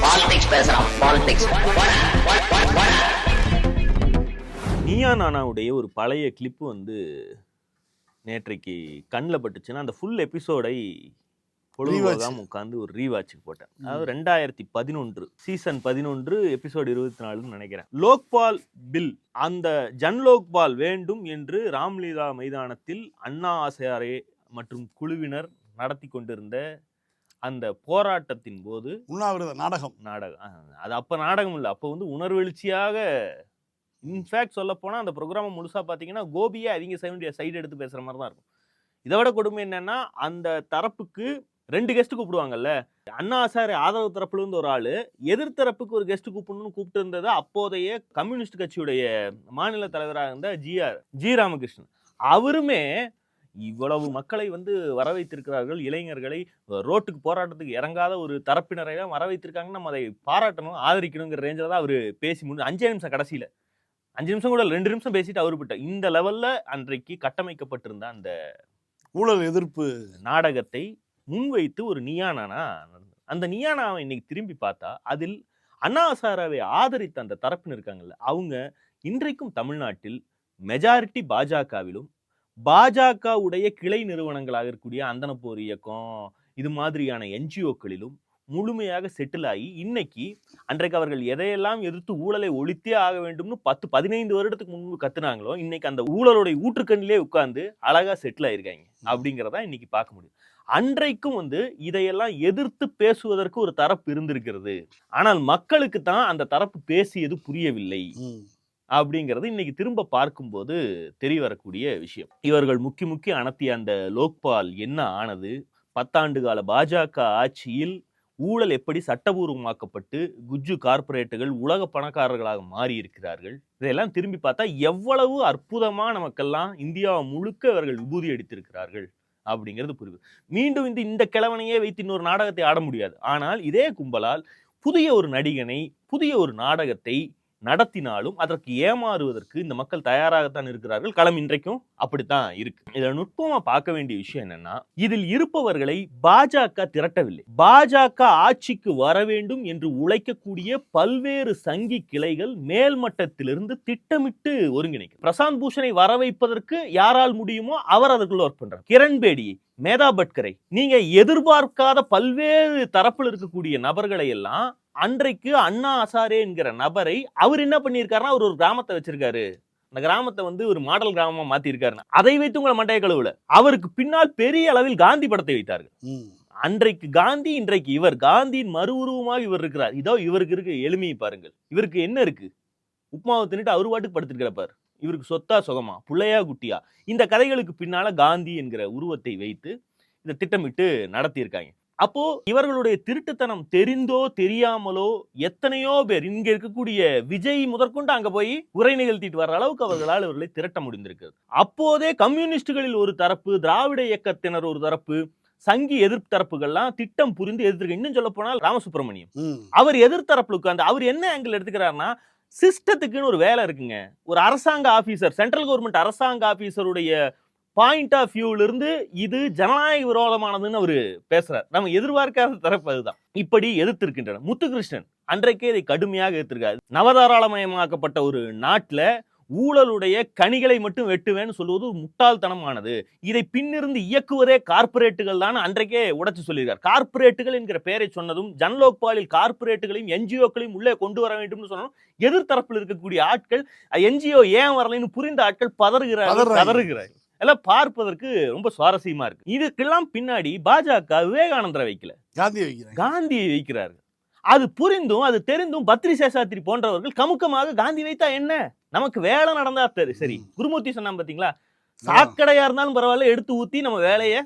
Politics பேசுறான். Politics. நீயா நானாவுடைய ஒரு பழைய கிளிப்பு நேற்றைக்கு கண்ணில் பட்டுச்சுன்னா அந்த ஃபுல் எபிசோடை பொழுதுபோகாம உட்காந்து ஒரு ரீவாட்சுக்கு போட்டேன். அதாவது 2011 சீசன் 11 எபிசோடு 24 நினைக்கிறேன். லோக்பால் பில், அந்த ஜன் லோக்பால் வேண்டும் என்று ராம்லீலா மைதானத்தில் அண்ணா ஆசாரே மற்றும் குழுவினர் நடத்தி கொண்டிருந்த அந்த போராட்டத்தின் போது உண்ணாவிரத நாடகம் அது அப்ப நாடகம் இல்லை, அப்போ உணர்வெழுச்சியாக. இன்ஃபேக்ட் சொல்ல போனா அந்த ப்ரோக்ராமை முழுசா பாத்தீங்கன்னா கோபியே அவங்க சைடு எடுத்து பேசுற மாதிரி தான் இருக்கும். இதை விட கொடுமை என்னன்னா, அந்த தரப்புக்கு 2 கெஸ்ட் கூப்பிடுவாங்கல்ல. அண்ணா ஆசாரி ஆதரவு தரப்புல இருந்து ஒரு ஆளு, எதிர்த்தரப்புக்கு ஒரு கெஸ்ட் கூப்பிடணும்னு கூப்பிட்டு இருந்தது அப்போதைய கம்யூனிஸ்ட் கட்சியுடைய மாநில தலைவராக இருந்த ஜி ராமகிருஷ்ணன். அவருமே இவ்வளவு மக்களை வர வைத்திருக்கிறார்கள், இளைஞர்களை ரோட்டுக்கு போராட்டத்துக்கு இறங்காத ஒரு தரப்பினரை தான் வர வைத்திருக்காங்கன்னு நம்ம அதை பாராட்டணும், ஆதரிக்கணுங்கிற ரேஞ்சில் தான் அவர் பேசி முடிஞ்சு 5 நிமிஷம், கடைசியில 5 நிமிஷம் கூட 2 நிமிஷம் பேசிட்டு அவரு விட்டார். இந்த லெவல்ல அன்றைக்கு கட்டமைக்கப்பட்டிருந்த அந்த ஊழல் எதிர்ப்பு நாடகத்தை முன்வைத்து ஒரு நியானானா, அந்த நியானாவை இன்னைக்கு திரும்பி பார்த்தா அதில் அண்ணா ஹசாரேவை ஆதரித்த அந்த தரப்பினர் இருக்காங்கல்ல, அவங்க இன்றைக்கும் தமிழ்நாட்டில் மெஜாரிட்டி பாஜகவிலும் பாஜகவுடைய கிளை நிறுவனங்களாக இருக்கக்கூடிய அந்தனப்போர் இயக்கம் இது மாதிரியான என்ஜிஓக்களிலும் முழுமையாக செட்டில் ஆகி இன்னைக்கு அன்றைக்கு அவர்கள் எதையெல்லாம் எதிர்த்து ஊழலை ஒழித்தே ஆக வேண்டும்னு 10-15 வருடத்துக்கு முன்பு கத்துனாங்களோ, இன்னைக்கு அந்த ஊழலுடைய ஊற்றுக்கண்ணிலே உட்கார்ந்து அழகா செட்டில் ஆயிருக்காங்க அப்படிங்கிறதா இன்னைக்கு பார்க்க முடியும். அன்றைக்கும் இதையெல்லாம் எதிர்த்து பேசுவதற்கு ஒரு தரப்பு இருந்திருக்கிறது, ஆனால் மக்களுக்கு தான் அந்த தரப்பு பேசியது புரியவில்லை அப்படிங்கிறது இன்னைக்கு திரும்ப பார்க்கும்போது தெரிய வரக்கூடிய விஷயம். இவர்கள் முக்கி அணத்திய அந்த லோக்பால் என்ன ஆனது, 10 ஆண்டு கால பாஜக ஆட்சியில் ஊழல் எப்படி சட்டபூர்வமாக்கப்பட்டு குஜ்ஜு கார்பரேட்டுகள் உலக பணக்காரர்களாக மாறி இருக்கிறார்கள், இதெல்லாம் திரும்பி பார்த்தா எவ்வளவு அற்புதமா நமக்கெல்லாம் இந்தியா முழுக்க அவர்கள் விபூதி அடித்திருக்கிறார்கள் அப்படிங்கிறது புரியுது. மீண்டும் இந்த கிழவனையே வைத்து இன்னொரு நாடகத்தை ஆட முடியாது. ஆனால் இதே கும்பலால் புதிய ஒரு நடிகனை, புதிய ஒரு நாடகத்தை நடத்தினாலும் அதற்கு ஏமாறுவதற்கு இந்த மக்கள் தயாராகத்தான் இருக்கிறார்கள். களம் இன்றைக்கும் அப்படித்தான் இருக்கு. இதுல நுட்பமா பார்க்க வேண்டிய விஷயம் என்னன்னா, இதில் இருப்பவர்களை பாஜக திரட்டவில்லை. பாஜக ஆட்சிக்கு வர வேண்டும் என்று உழைக்கக்கூடிய பல்வேறு சங்கி கிளைகள் மேல்மட்டத்திலிருந்து திட்டமிட்டு ஒருங்கிணைக்கும். பிரசாந்த் பூஷனை வர வைப்பதற்கு யாரால் முடியுமோ அவர் அதற்குள்ள ஒர்க் பண்றார். கிரண் பேடியை, மேதா பட்கரை, நீங்க எதிர்பார்க்காத பல்வேறு தரப்பில் இருக்கக்கூடிய நபர்களை எல்லாம் அன்றைக்கு அண்ணா ஹசாரே என்கிற நபரை அவர் என்ன பண்ணியிருக்காருன்னா, அவர் ஒரு கிராமத்தை வச்சிருக்காரு, அந்த கிராமத்தை ஒரு மாடல் கிராமமா மாத்திருக்காரு. அதை வைத்து உங்களை மண்டைய கழுவுல. அவருக்கு பின்னால் பெரிய அளவில் காந்தி படத்தை வைத்தார்கள். அன்றைக்கு காந்தி, இன்றைக்கு இவர். காந்தியின் மறு உருவமாக இவர் இருக்கிறார். இதோ இவருக்கு இருக்கு எளிமையை பாருங்கள். இவருக்கு என்ன இருக்கு? உப்மாவை தின்னுட்டு அவரு பாட்டுக்கு படுத்திருக்கிறப்பார். இவருக்கு சொத்தா சுகமா, புள்ளையா குட்டியா? இந்த கதைகளுக்கு பின்னால காந்தி என்கிற உருவத்தை வைத்து இதை திட்டமிட்டு நடத்தியிருக்காங்க. அப்போ இவர்களுடைய திருட்டுத்தனம் தெரிந்தோ தெரியாமலோ எத்தனையோ பேர், இங்க இருக்கக்கூடிய விஜய் முதற்கொண்டு அங்க போய் உரை நிகழ்த்திட்டு வர்ற அளவுக்கு அவர்களால் இவர்களை திரட்ட முடிந்திருக்கிறது. அப்போதே கம்யூனிஸ்டுகளில் ஒரு தரப்பு, திராவிட இயக்கத்தினர் ஒரு தரப்பு, சங்கி எதிர்ப்பு தரப்புகள்லாம் திட்டம் புரிந்து எதிர்த்து. இன்னும் சொல்ல போனால் ராமசுப்ரமணியம் அவர் எதிர்த்தரப்புல உட்கார்ந்து அவர் என்ன ஆங்கிள் எடுத்துக்கிறாருன்னா, சிஸ்டத்துக்குன்னு ஒரு வேலை இருக்குங்க. ஒரு அரசாங்க ஆபீசர், சென்ட்ரல் கவர்மெண்ட் அரசாங்க ஆபீசருடைய பாயிண்ட் ஆஃப் வியூல இருந்து இது ஜனநாயக விரோதமானதுன்னு அவரு பேசுறாரு. நம்ம எதிர்பார்க்காத தரப்பு அதுதான். இப்படி எதிர்த்திருக்கின்றன. முத்துகிருஷ்ணன் அன்றைக்கே இதை கடுமையாக எதிர்த்திருக்காரு. நவதாராளமயமாக்கப்பட்ட ஒரு நாட்டுல ஊழலுடைய கனிகளை மட்டும் வெட்டுவேன்னு சொல்லுவது ஒரு முட்டாள்தனமானது. இதை பின்னிருந்து இயக்குவதே கார்பரேட்டுகள் தான் அன்றைக்கே உடைச்சு சொல்லியிருக்கார். கார்பரேட்டுகள் என்கிற பெயரை சொன்னதும், ஜன்லோக்பாலில் கார்பரேட்டுகளையும் என்ஜிஓக்களையும் உள்ளே கொண்டு வர வேண்டும் சொன்னதும், எதிர்த்தரப்பில் இருக்கக்கூடிய ஆட்கள் என்ஜிஓ ஏன் வரலைன்னு புரிந்த ஆட்கள் கதறுகிறார்கள். எல்லாம் பார்ப்பதற்கு ரொம்ப சுவாரஸ்யமா இருக்கு. இதுக்கெல்லாம் பின்னாடி பாஜக விவேகானந்தரை வைக்கல, காந்தியை வைக்கிறார்கள். அது புரிந்தும் அது தெரிந்தும் பத்ரி சேஷாத்ரி போன்றவர்கள் கமுக்கமாக காந்தி வைத்தா என்ன, நமக்கு வேலை நடந்தா சரி. குருமூர்த்தி சொன்னா பாத்தீங்களா, சாக்கடையா இருந்தாலும் பரவாயில்ல, எடுத்து ஊத்தி நம்ம வேலையை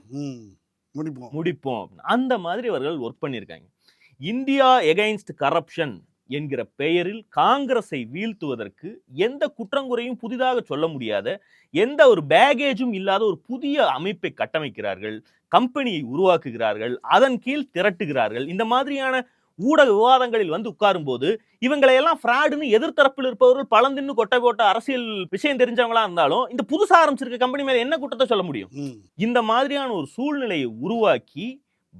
முடிப்போம். அந்த மாதிரி அவர்கள் ஒர்க் பண்ணியிருக்காங்க. இந்தியா எகைன்ஸ்ட் கரப்ஷன் என்கிற பெயரில் காங்கிரஸை வீழ்த்துவதற்கு எந்த குற்றங்குறையும் புதிதாக சொல்ல முடியாத, எந்த ஒரு பேகேஜும் இல்லாத ஒரு புதிய அமைப்பை கட்டமைக்கிறார்கள், கம்பெனியை உருவாக்குகிறார்கள், அதன் கீழ் திரட்டுகிறார்கள். இந்த மாதிரியான ஊடக விவாதங்களில் உட்காரும் போது இவங்களை எல்லாம் ஃப்ராடுன்னு எதிர்த்தரப்பில் இருப்பவர்கள் பழந்தின்னு கொட்டை போட்ட அரசியல் விஷயம் தெரிஞ்சவங்களா இருந்தாலும் இந்த புதுசா ஆரம்பிச்சிருக்க கம்பெனி மேல என்ன குற்றத்தை சொல்ல முடியும்? இந்த மாதிரியான ஒரு சூழ்நிலையை உருவாக்கி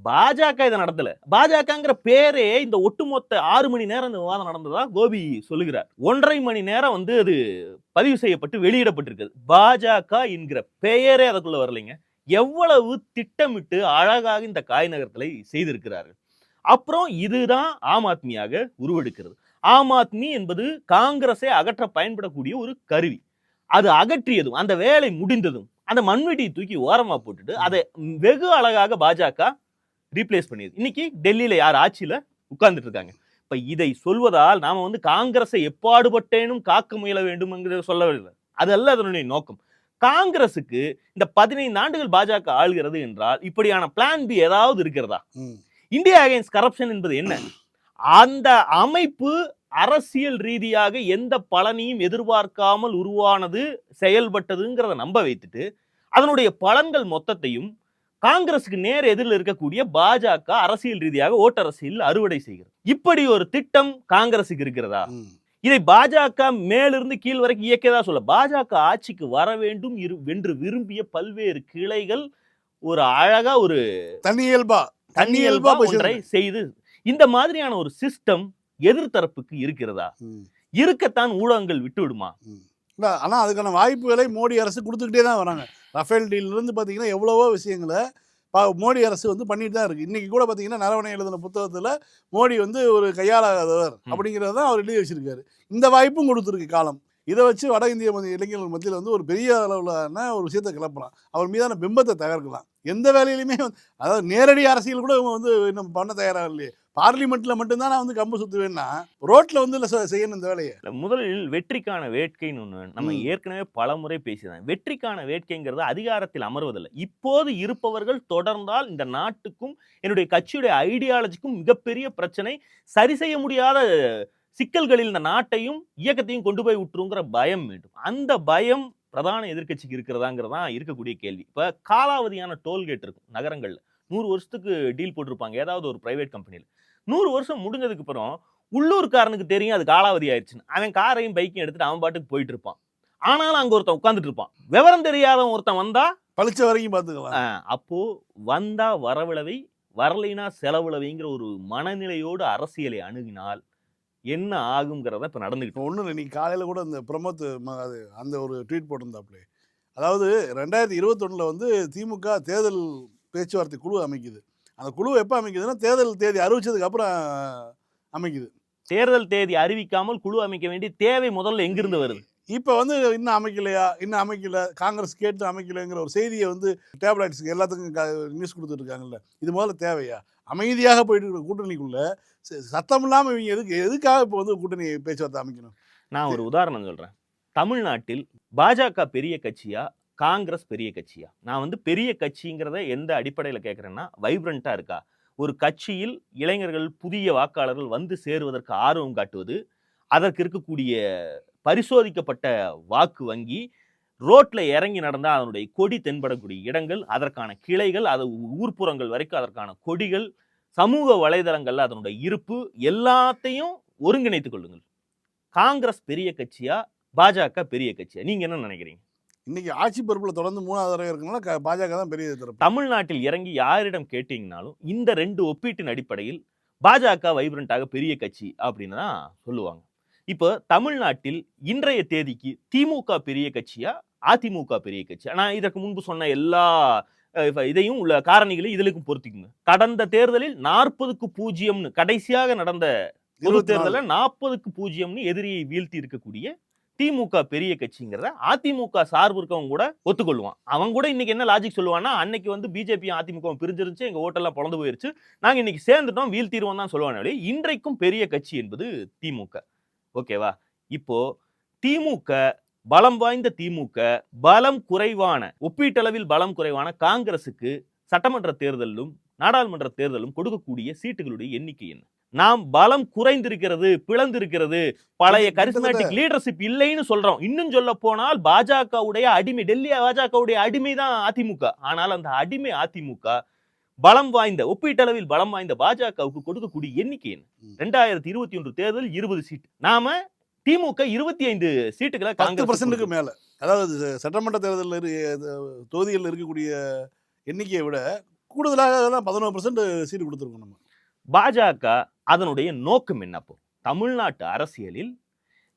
பாஜக இதை நடத்தல. பாஜகங்கிற பேரே இந்த ஒட்டுமொத்த 6 மணி நேரம் இந்த விவாதம் நடந்ததா கோபி சொல்லுகிறார். 1.5 மணி நேரம் வந்து அது பதிவு செய்யப்பட்டு வெளியிடப்பட்டிருக்கிறது. பாஜக என்கிற பெயரே அதுக்குள்ள வரலைங்க. எவ்வளவு திட்டமிட்டு அழகாக இந்த காய் நகர்த்தலை செய்திருக்கிறார்கள். அப்புறம் இதுதான் ஆம் ஆத்மியாக உருவெடுக்கிறது. ஆம் ஆத்மி என்பது காங்கிரஸை அகற்ற பயன்படக்கூடிய ஒரு கருவி. அது அகற்றியதும் அந்த வேலை முடிந்ததும் அந்த மண்வெட்டியை தூக்கி ஓரமா போட்டுட்டு அதை வெகு அழகாக பாஜக ரீப்ளேஸ் பண்ணியது. இன்னைக்கு டெல்லியில யார் ஆட்சியில உட்கார்ந்துட்டு இருக்காங்க. இப்ப இதை சொல்வதால் நாம வந்து காங்கிரஸை எப்பாடுபட்டேனும் காக்க முயல வேண்டும் என்கிறத சொல்லவில்லை. அது அல்ல அதனுடைய நோக்கம். காங்கிரசுக்கு இந்த 15 ஆண்டுகள் பாஜக ஆள்கிறது என்றால் இப்படியான பிளான் பி ஏதாவது இருக்கிறதா? இந்தியா அகைன்ஸ்ட் கரப்ஷன் என்பது என்ன? அந்த அமைப்பு அரசியல் ரீதியாக எந்த பலனையும் எதிர்பார்க்காமல் உருவானது, செயல்பட்டதுங்கிறத நம்ப வைத்துட்டு அதனுடைய பலன்கள் மொத்தத்தையும் காங்கிரஸுக்கு நேர் எதிரில் இருக்கக்கூடிய பாஜக அரசியல் ரீதியாக ஓட்டரசியல் அறுவடை செய்கிறது. இப்படி ஒரு திட்டம் காங்கிரஸுக்கு இருக்கிறதா? இதை பாஜக மேலிருந்து கீழ் வரைக்கும் இயக்கியதா சொல்ல. பாஜக ஆட்சிக்கு வர வேண்டும் என்று விரும்பிய பல்வேறு கிளைகள் ஒரு அழகா ஒரு தன்னியல்பா ஒன்றை செய்து இந்த மாதிரியான ஒரு சிஸ்டம் எதிர்த்தரப்புக்கு இருக்கிறதா? இருக்கத்தான் ஊடகங்கள் விட்டு விடுமா? ஆனா அதுக்கான வாய்ப்புகளை மோடி அரசு கொடுத்துக்கிட்டே தான் வராங்க. ரஃபேல் டீல்ல இருந்து பாத்தீங்கன்னா எவ்வளவோ விஷயங்களை மோடி அரசு வந்து பண்ணிட்டு தான் இருக்கு. இன்னைக்கு கூட பாத்தீங்கன்னா நரவணை எழுதின புத்தகத்துல மோடி வந்து ஒரு கையாளாதவர் அப்படிங்கிறத அவர் எழுதி வச்சிருக்காரு. இந்த வாய்ப்பும் கொடுத்துருக்கு காலம். இதை வச்சு வட இந்திய இளைஞர்கள் மத்தியில் வந்து ஒரு பெரிய அளவிலான ஒரு விஷயத்தை கிளப்பலாம். அவர் மீதான பிம்பத்தை தகர்க்கலாம். எந்த வேலையிலுமே அதாவது நேரடி அரசியல் கூட இவங்க வந்து இன்னும் பண்ண தயாராக இல்லையே. பார்லிமெண்ட்ல மட்டும்தான் நான் வந்து கம்பு சுத்துவேன்னா ரோட்ல வந்து செய்யணும் இந்த வேலையை. முதலில் வெற்றிக்கான வேட்கைன்னு ஒண்ணு நம்ம ஏற்கனவே பல முறை பேசிதான். வெற்றிக்கான வேட்கைங்கிறது அதிகாரத்தில் அமர்வதில்லை. இப்போது இருப்பவர்கள் தொடர்ந்தால் இந்த நாட்டுக்கும் என்னுடைய கட்சியுடைய ஐடியாலஜிக்கும் மிகப்பெரிய பிரச்சனை, சரி செய்ய முடியாத சிக்கல்களில் இந்த நாட்டையும் இயக்கத்தையும் கொண்டு போய் விட்டுருங்கிற பயம் வேண்டும். அந்த பயம் பிரதான எதிர்கட்சிக்கு இருக்கிறதாங்கிறதா இருக்கக்கூடிய கேள்வி. இப்ப காலாவதியான டோல்கேட் இருக்கும் நகரங்கள்ல. 100 வருஷத்துக்கு டீல் போட்டிருப்பாங்க ஏதாவது ஒரு பிரைவேட் கம்பெனியில். 100 வருஷம் முடிஞ்சதுக்கு அப்புறம் உள்ளூர்காரனுக்கு தெரியும் அது காலாவதி ஆயிடுச்சுன்னு. அவன் காரையும் பைக்கையும் எடுத்துட்டு அவன் பாட்டுக்கு போயிட்டு இருப்பான். ஆனாலும் அங்க ஒருத்தன் உட்கார்ந்துட்டு இருப்பான். விவரம் தெரியாதவன் ஒருத்தன் வந்தா பழிச்ச வரைக்கும் பார்த்துக்கலாம். அப்போ வந்தா வரவிளவை, வரலைனா செலவுளவைங்கிற ஒரு மனநிலையோடு அரசியலை அணுகினால் என்ன ஆகுங்கிறத இப்ப நடந்துகிட்டு. ஒன்றும் இல்லை, நீ காலையில் கூட இந்த பிரமோத் அந்த ஒரு ட்வீட் போட்டிருந்தாப்லே. அதாவது 2021 வந்து திமுக தேர்தல் பேச்சுவார்த்தை குழு அமைக்குது. அந்த குழு எப்போ அமைக்குதுன்னா தேர்தல் தேதி அறிவிச்சதுக்கு அப்புறம் அமைக்குது. தேர்தல் தேதி அறிவிக்காமல் குழு அமைக்க வேண்டிய தேவை முதல்ல எங்கிருந்து வருது? இப்போ வந்து இன்னும் அமைக்கலையா, இன்னும் அமைக்கல, காங்கிரஸ் கேட்டு அமைக்கலைங்கிற ஒரு செய்தியை வந்து டேப்லெட்ஸுக்கு எல்லாத்துக்கும் நியூஸ் கொடுத்துட்டு இருக்காங்கல்ல. இது முதல்ல தேவையா? அமைதியாக போயிட்டு இருக்கிற கூட்டணிக்குள்ள சத்தம் இல்லாமல் இவங்க எதுக்காக இப்போ வந்து கூட்டணி பேச்சுவார்த்தை அமைக்கணும்? நான் ஒரு உதாரணம் சொல்றேன். தமிழ்நாட்டில் பாஜக பெரிய கட்சியா, காங்கிரஸ் பெரிய கட்சியா? நான் வந்து பெரிய கட்சிங்கிறத எந்த அடிப்படையில் கேட்குறேன்னா, வைப்ரண்டா இருக்கா? ஒரு கட்சியில் இளைஞர்கள், புதிய வாக்காளர்கள் வந்து சேருவதற்கு ஆர்வம் காட்டுவது, அதற்கு இருக்கக்கூடிய பரிசோதிக்கப்பட்ட வாக்கு வங்கி, ரோட்ல இறங்கி நடந்தால் அதனுடைய கொடி தென்படக்கூடிய இடங்கள், அதற்கான கிளைகள், அது ஊர்ப்புறங்கள் வரைக்கும் அதற்கான கொடிகள், சமூக வலைதளங்கள்ல அதனுடைய இருப்பு, எல்லாத்தையும் ஒருங்கிணைத்துக் கொள்ளுங்கள். காங்கிரஸ் பெரிய கட்சியா, பாஜக பெரிய கட்சியா? நீங்க என்ன நினைக்கிறீங்க? இன்னைக்கு ஆட்சி பொறுப்புல தொடர்ந்து 3வது தடவை இருக்கனால பாஜக தான் பெரிய தரப்பு. தமிழ்நாட்டில் இறங்கி யாரிடம் கேட்டீங்கன்னாலும் இந்த 2 ஒப்பீட்டின் அடிப்படையில் பாஜக வைப்ரண்டாக பெரிய கட்சி அப்படின்னு தான் சொல்லுவாங்க. இப்போ தமிழ்நாட்டில் இன்றைய தேதிக்கு திமுக பெரிய கட்சியா, அதிமுக பெரிய கட்சியா? நான் இதற்கு முன்பு சொன்ன எல்லா இதையும் உள்ள காரணிகளை இதுலக்கும் பொருத்திக்குங்க. கடந்த தேர்தலில் 40-0 கடைசியாக நடந்த பொது தேர்தலில் 40-0 எதிரியை வீழ்த்தி இருக்கக்கூடிய திமுக பெரிய கட்சிங்கிறத அதிமுக சார்பு இருக்கவங்க கூட ஒத்துக்கொள்வான். அவன் கூட இன்னைக்கு என்ன லாஜிக் சொல்லுவான்னா, அன்னைக்கு வந்து பிஜேபி அதிமுக பிரிஞ்சிருச்சு, எங்க ஓட்டெல்லாம் பொழந்து போயிருச்சு, நாங்க இன்னைக்கு சேர்ந்துட்டோம், வீழ்த்திடுவோம் தான் சொல்லுவானே. இன்றைக்கும் பெரிய கட்சி என்பது திமுக. ஓகேவா? இப்போ திமுக, பலம் வாய்ந்த திமுக, பலம் குறைவான, ஒப்பீட்டளவில் பலம் குறைவான காங்கிரசுக்கு சட்டமன்ற தேர்தலும் நாடாளுமன்ற தேர்தலும் கொடுக்கக்கூடிய சீட்டுகளுடைய எண்ணிக்கை என்ன? நாம் பலம் குறைந்திருக்கிறது, பிளந்திருக்கிறது, பழைய கரிஸ்மேட்டிக் லீடர்ஷிப் இல்லைன்னு சொல்றோம். இன்னும் சொல்ல போனால் பாஜகவுடைய அடிமை, டெல்லி பாஜகவுடைய அடிமை தான் அதிமுக. ஆனால் அந்த அடிமை அதிமுக பலம் வாய்ந்த, ஒப்பீட்டளவில் பலம் வாய்ந்த பாஜகவுக்கு கொடுக்கக்கூடிய எண்ணிக்கை என்ன? 2021 தேர்தல் 20 சீட். நாம திமுக 25 சீட்டுகளை, 10% மேல. அதாவது சட்டமன்ற தேர்தலில் தொகுதிகளில் இருக்கக்கூடிய எண்ணிக்கையை விட கூடுதலாக தான் 11% சீட்டு கொடுத்துருக்கோம் நம்ம. பாஜக அதனுடைய நோக்கம் என்ன? அப்போ தமிழ்நாட்டு அரசியலில்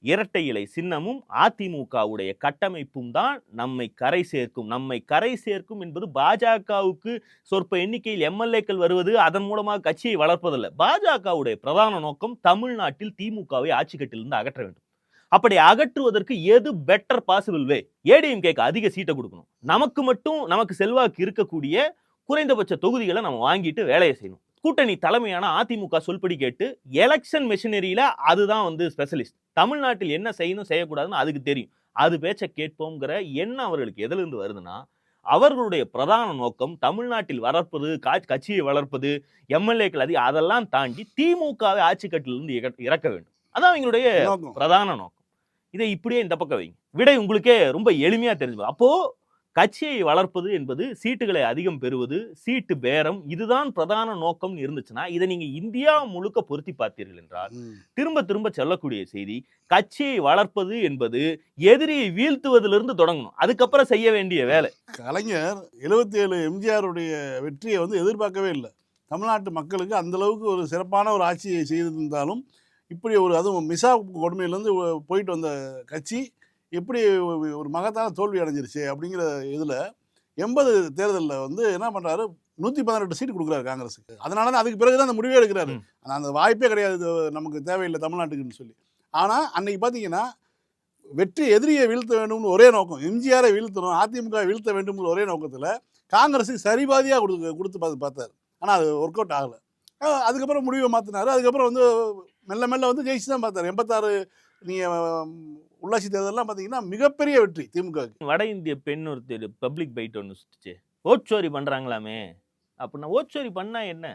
இரட்டை இலை சின்னமும் அதிமுகவுடைய கட்டமைப்பும் தான் நம்மை கரை சேர்க்கும் என்பது பாஜகவுக்கு சொற்ப எண்ணிக்கையில் எம்எல்ஏக்கள் வருவது, அதன் மூலமாக கட்சியை வளர்ப்பதில்லை. பாஜகவுடைய பிரதான நோக்கம் தமிழ்நாட்டில் திமுகவை ஆட்சி கட்டிலிருந்து அகற்ற வேண்டும். அப்படி அகற்றுவதற்கு எது பெட்டர் பாசிபிள் வே? ஏடிஎம்கேக்கு அதிக சீட்டை கொடுக்கணும், நமக்கு செல்வாக்கு இருக்கக்கூடிய குறைந்தபட்ச தொகுதிகளை நம்ம வாங்கிட்டு வேலையை செய்யணும். கூட்டணி தலைமையான அதிமுக சொல்படி கேட்டு எலெக்ஷன் மெஷினரியில அதுதான் ஸ்பெஷலிஸ்ட். தமிழ்நாட்டில் என்ன செய்யணும் செய்யக்கூடாதுன்னு அதுக்கு தெரியும். அது பேச்ச கேட்போங்கிற எண்ணம் அவர்களுக்கு எதிலிருந்து வருதுன்னா, அவர்களுடைய பிரதான நோக்கம் தமிழ்நாட்டில் வளர்ப்பது, கட்சியை வளர்ப்பது, எம்எல்ஏக்கள் அதெல்லாம் தாண்டி திமுகவை ஆட்சி கட்டிலிருந்து இறக்க வேண்டும். அதான் எங்களுடைய பிரதான நோக்கம். இதை இப்படியே இந்த பக்கம் வைங்க. விடை உங்களுக்கே ரொம்ப எளிமையா தெரிஞ்சு. அப்போ கட்சியை வளர்ப்பது என்பது சீட்டுகளை அதிகம் பெறுவது, சீட்டு பேரம், இதுதான் பிரதான நோக்கம் இருந்துச்சுன்னா, இதை நீங்க இந்தியா முழுக்க பொருத்தி பார்த்தீர்கள் என்றால் திரும்ப திரும்ப சொல்லக்கூடிய செய்தி, கட்சியை வளர்ப்பது என்பது எதிரியை வீழ்த்துவதிலிருந்து தொடங்கணும். அதுக்கப்புறம் செய்ய வேண்டிய வேலை. கலைஞர் 77 எம்ஜிஆருடைய வெற்றியை எதிர்பார்க்கவே இல்லை. தமிழ்நாட்டு மக்களுக்கு அந்த அளவுக்கு ஒரு சிறப்பான ஒரு ஆட்சியை செய்திருந்தாலும், இப்படி அதுவும் மிசா கொடுமையிலேருந்து போயிட்டு வந்த கட்சி எப்படி ஒரு மகத்தான தோல்வி அடைஞ்சிருச்சு அப்படிங்கிற இதில் 80 தேர்தலில் என்ன பண்ணுறாரு, 118 சீட்டு கொடுக்குறாரு காங்கிரஸுக்கு. அதனால தான் அதுக்கு பிறகு தான் அந்த முடிவே எடுக்கிறாரு. ஆனால் அந்த வாய்ப்பே கிடையாது, நமக்கு தேவையில்லை தமிழ்நாட்டுக்குன்னு சொல்லி. ஆனால் அன்னைக்கு பார்த்தீங்கன்னா வெற்றி எதிரியை வீழ்த்த வேண்டும்னு ஒரே நோக்கம், எம்ஜிஆரை வீழ்த்தணும், அதிமுக வீழ்த்த வேண்டும்னு ஒரே நோக்கத்தில் காங்கிரஸுக்கு சரிபாதியாக கொடுத்து பார்த்தார். ஆனால் அது ஒர்க் அவுட் ஆகலை. அதுக்கப்புறம் முடிவை மாற்றினார். அதுக்கப்புறம் மெல்ல மெல்ல ஜெயிச்சு தான் பார்த்தார். 86 நீங்கள் உள்ளாட்சி தேர்தலாம் பார்த்தீங்கன்னா மிகப்பெரிய வெற்றி திமுகவுக்கு. வட இந்திய பெண் ஒருத்தர் பப்ளிக் பைட் ஒன்று சுட்டுச்சு, ஓட்சோரி பண்றாங்களாமே. அப்படின்னா ஓட்சோரி பண்ணா என்ன?